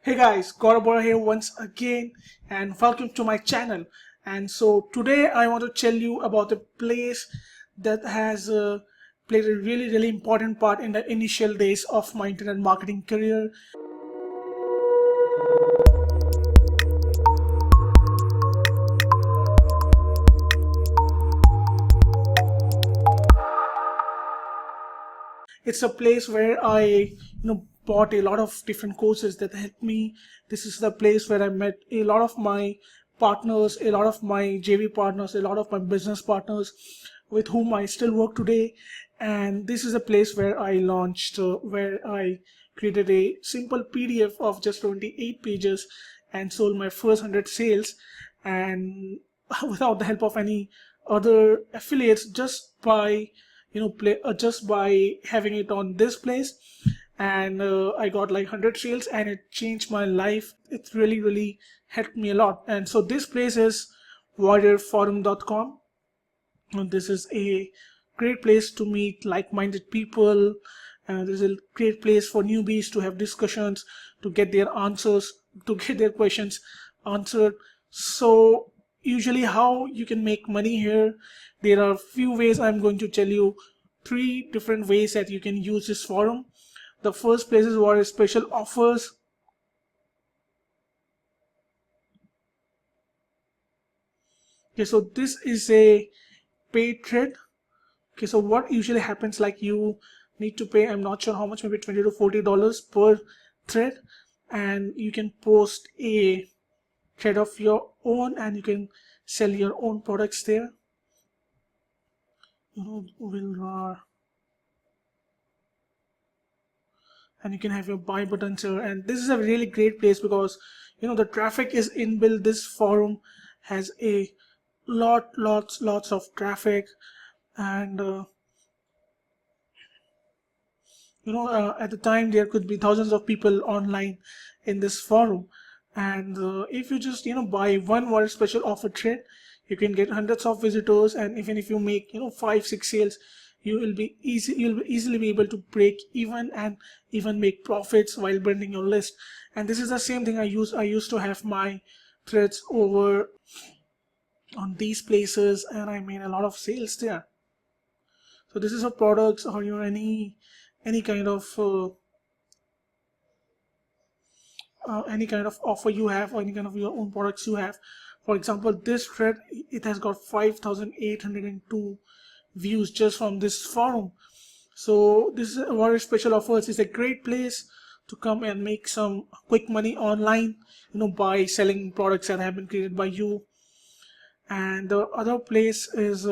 Hey guys, Borah here once again and welcome to my channel. And so today I want to tell you about a place that has played a really important part in the initial days of my internet marketing career. It's a place where I bought a lot of different courses that helped me. This is the place where I met a lot of my partners, a lot of my JV partners, a lot of my business partners with whom I still work today. And this is a place where I launched, where I created a simple PDF of just 28 pages and sold my first 100 sales, and without the help of any other affiliates, just by just by having it on this place. And I got like 100 sales and it changed my life. It really helped me a lot. And so this place is warriorforum.com, and this is a great place to meet like-minded people. This is a great place for newbies to have discussions, to get their answers, to get their questions answered. So usually how you can make money here, there are few ways. I'm going to tell you 3 different ways that you can use this forum. The first place is what is special offers. Okay, so this is a paid thread. Okay, so what usually happens, like you need to pay, I'm not sure how much, maybe $20 to $40 per thread, and you can post a thread of your own and you can sell your own products there. And you can have your buy buttons here, and this is a really great place because the traffic is inbuilt. This forum has a lots of traffic, and at the time there could be thousands of people online in this forum. And if you just buy one Warrior special offer thread, you can get hundreds of visitors, and even if you make 5-6 sales, you'll easily be able to break even and even make profits while building your list. And this is the same thing I used to have my threads over on these places, and I made a lot of sales there. So this is a products, or any kind of offer you have, or any kind of your own products you have. For example, this thread, it has got 5,802 views just from this forum. So this is Warrior special offers is a great place to come and make some quick money online, by selling products that have been created by you. And the other place is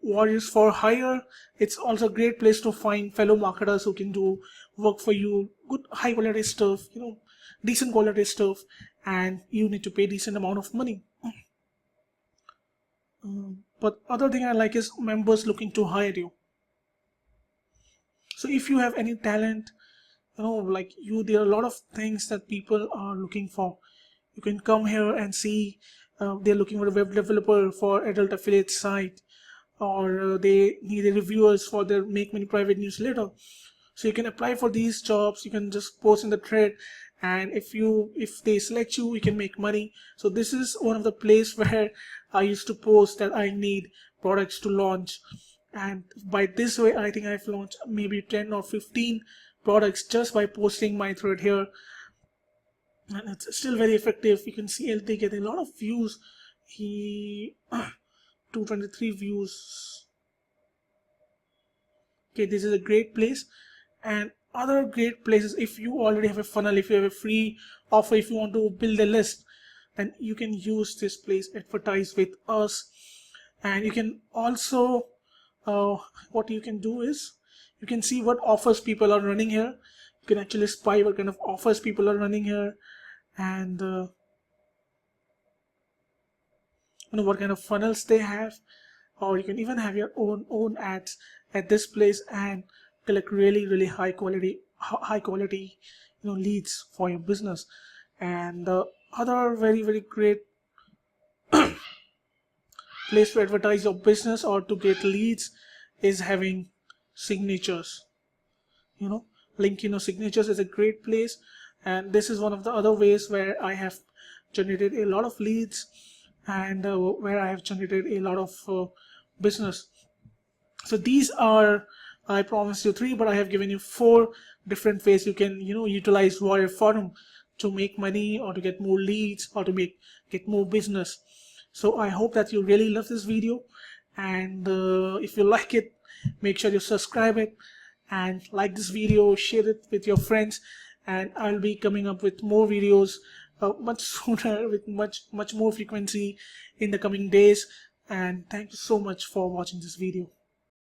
Warriors for Hire. It's also a great place to find fellow marketers who can do work for you, good high quality stuff, decent quality stuff, and you need to pay decent amount of money. But other thing I like is members looking to hire you. So if you have any talent, like there are a lot of things that people are looking for. You can come here and see they're looking for a web developer for adult affiliate site, or they need reviewers for their Make Money private newsletter. So you can apply for these jobs. You can just post in the thread, and if they select you, you can make money. So this is one of the place where I used to post that I need products to launch, and by this way I think I've launched maybe 10 or 15 products just by posting my thread here, and it's still very effective. You can see they get a lot of views. 223 views. Okay, this is a great place. And other great places, if you already have a funnel, if you have a free offer, if you want to build a list, then you can use this place, advertise with us. And you can also what you can do is you can see what offers people are running here. You can actually spy what kind of offers people are running here, and what kind of funnels they have. Or you can even have your own ads at this place and collect really high quality leads for your business. And the other very great place to advertise your business or to get leads is having signatures. Signatures is a great place, and this is one of the other ways where I have generated a lot of leads, and where I have generated a lot of business. So these are, I promised you 3, but I have given you 4 different ways you can utilize Warriorforum to make money, or to get more leads, or to get more business. So I hope that you really love this video, and if you like it, make sure you subscribe it and like this video, share it with your friends, and I'll be coming up with more videos much sooner, with much more frequency in the coming days. And thank you so much for watching this video.